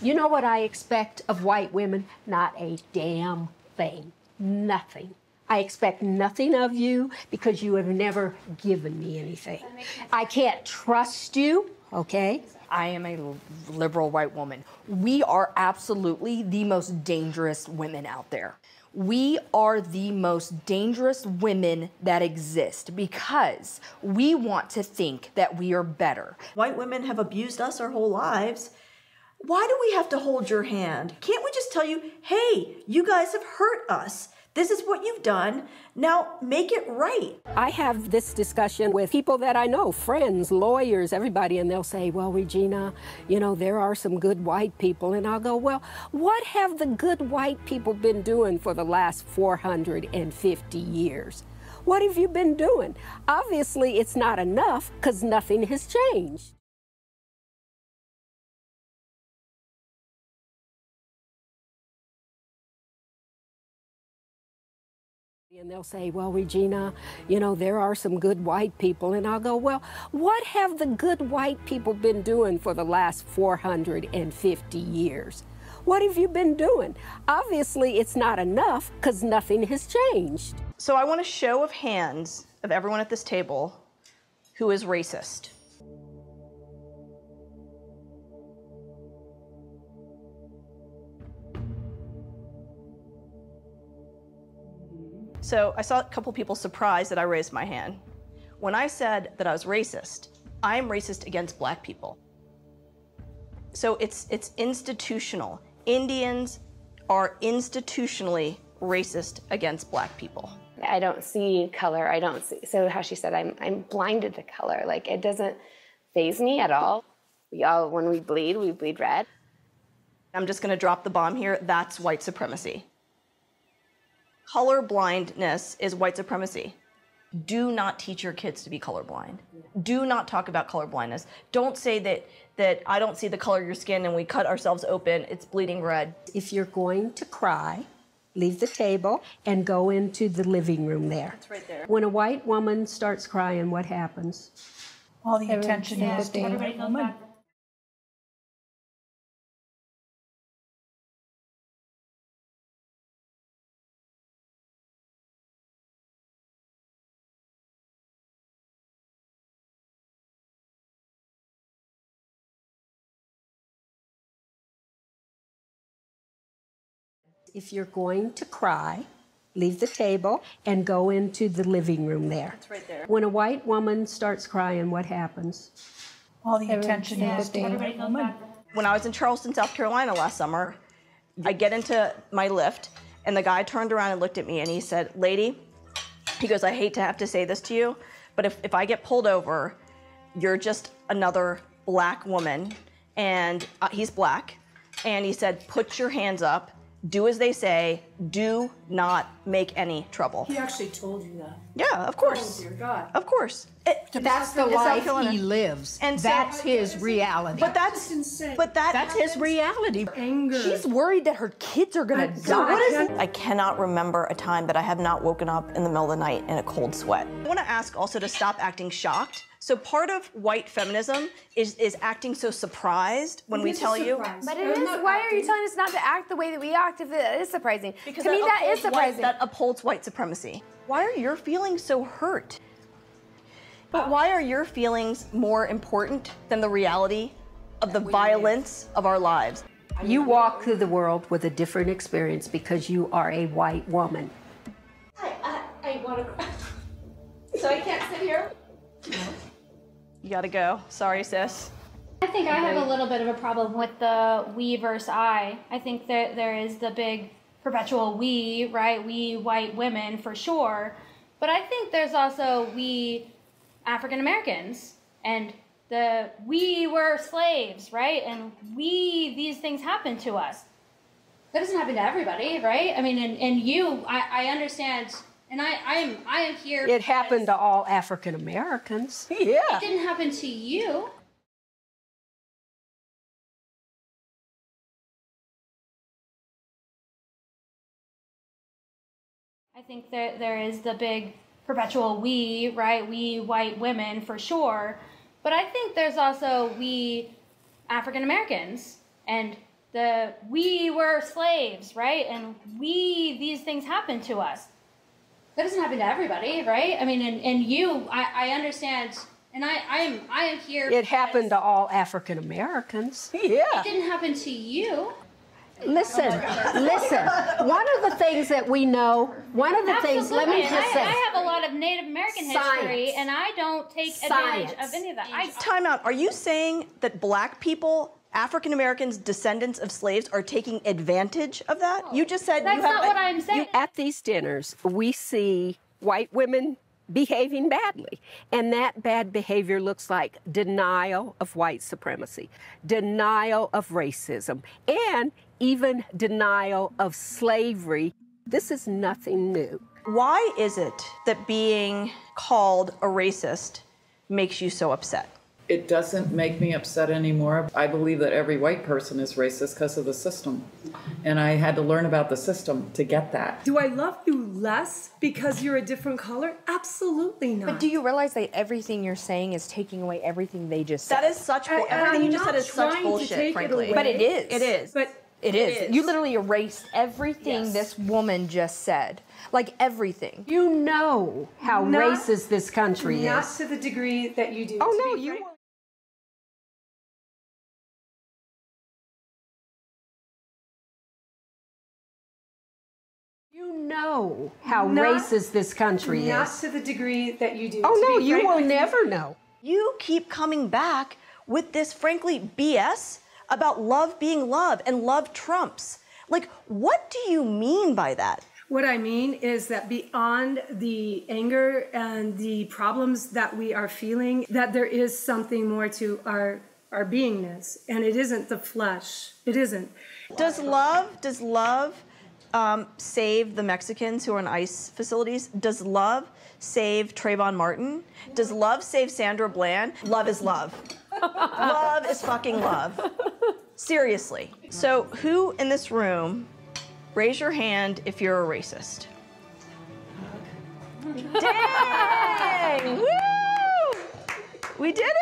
You know what I expect of white women? Not a damn thing. Nothing. I expect nothing of you because you have never given me anything. I can't trust you, okay? I am a liberal white woman. We are absolutely the most dangerous women out there. We are the most dangerous women that exist because we want to think that we are better. White women have abused us our whole lives. Why do we have to hold your hand? Can't we just tell you, hey, you guys have hurt us. This is what you've done. Now make it right. I have this discussion with people that I know, friends, lawyers, everybody, and they'll say, well, Regina, you know, there are some good white people. And I'll go, well, what have the good white people been doing for the last 450 years? What have you been doing? Obviously, it's not enough because nothing has changed. And they'll say, well, Regina, you know, there are some good white people. And I'll go, well, what have the good white people been doing for the last 450 years? What have you been doing? Obviously, it's not enough because nothing has changed. So I want a show of hands of everyone at this table who is racist. So I saw a couple people surprised that I raised my hand. When I said that I was racist, I am racist against black people. So it's institutional. Indians are institutionally racist against black people. I don't see color, I don't see, so how she said, I'm blinded to color. Like, it doesn't faze me at all. When we bleed red. I'm just gonna drop the bomb here, that's white supremacy. Color blindness is white supremacy. Do not teach your kids to be colorblind. Do not talk about color blindness. Don't say that I don't see the color of your skin and we cut ourselves open, it's bleeding red. If you're going to cry, leave the table and go into the living room there. It's right there. When a white woman starts crying, what happens? All the attention is to the woman. If you're going to cry, leave the table and go into the living room there. It's right there. When a white woman starts crying, what happens? All the attention is to the woman. When I was in Charleston, South Carolina last summer, I get into my Lyft and the guy turned around and looked at me and he said, lady, he goes, I hate to have to say this to you, but if I get pulled over, you're just another black woman, and he's black, and he said, put your hands up, do as they say, do not make any trouble. He actually told you that. Yeah, of course. Oh, dear God. Of course. That's the life he lives. And so- that's his reality. But that's insane. But that's his reality. Anger. She's worried that her kids are gonna die. What is it? I cannot remember a time that I have not woken up in the middle of the night in a cold sweat. I want to ask also to stop acting shocked. So part of white feminism is acting so surprised when we tell you. But it is, why are you telling us not to act the way that we act if it is surprising? Because to me, that is surprising. That upholds white supremacy. Why are your feelings so hurt? But why are your feelings more important than the reality of the violence of our lives? You walk through the world with a different experience because you are a white woman. I want to. So I can't sit here? You gotta go. Sorry, sis. I think I have a little bit of a problem with the we versus I. I think that there is the big perpetual we, right? We white women for sure. But I think there's also we African Americans and we were slaves, right? And these things happen to us. That doesn't happen to everybody, right? I mean, and you, I understand, and I am here. It happened to all African Americans. Yeah. It didn't happen to you. I think that there is the big perpetual we, right? We white women for sure. But I think there's also we African Americans and we were slaves, right? And these things happened to us. That doesn't happen to everybody, right? I mean, and I understand, and I am here. It happened to all African Americans. It didn't happen to you. Listen. One of the things that we know, let me just say. I have a lot of Native American history, and I don't take advantage of any of that. Time out. Are you saying that black people, African Americans, descendants of slaves, are taking advantage of that? You just said that's not what I'm saying. At these dinners, we see white women behaving badly. And that bad behavior looks like denial of white supremacy, denial of racism, and even denial of slavery. This is nothing new. Why is it that being called a racist makes you so upset? It doesn't make me upset anymore. I believe that every white person is racist because of the system. And I had to learn about the system to get that. Do I love you less because you're a different color? Absolutely not. But do you realize that everything you're saying is taking away everything they just said? That is such bullshit. Everything you just said is such bullshit, frankly. But it is. It is. But it is. You literally erased everything this woman just said. Like everything. You know how racist this country is. Not to the degree that you do. Oh, no, you... You know how racist this country is. Not to the degree that you do. Oh, no, you will never know. You keep coming back with this, frankly, BS about love being love and love trumps. Like, what do you mean by that? What I mean is that beyond the anger and the problems that we are feeling, that there is something more to our beingness, and it isn't the flesh. It isn't. Does love save the Mexicans who are in ICE facilities? Does love save Trayvon Martin? Does love save Sandra Bland? Love is love. Love is fucking love. Seriously. So who in this room, raise your hand if you're a racist. Dang! Woo! We did